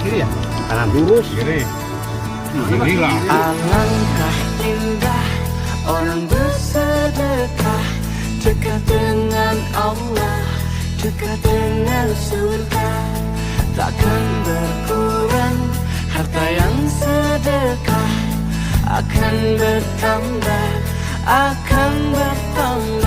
kiri ya? Kanan lurus. Kiri. Kiri lah. Alangkah indah orang bersedekah, dekat dengan Allah, dekat dengan surga. Takkan berkurang harta yang sedekah, akan bertambah, akan bertambah.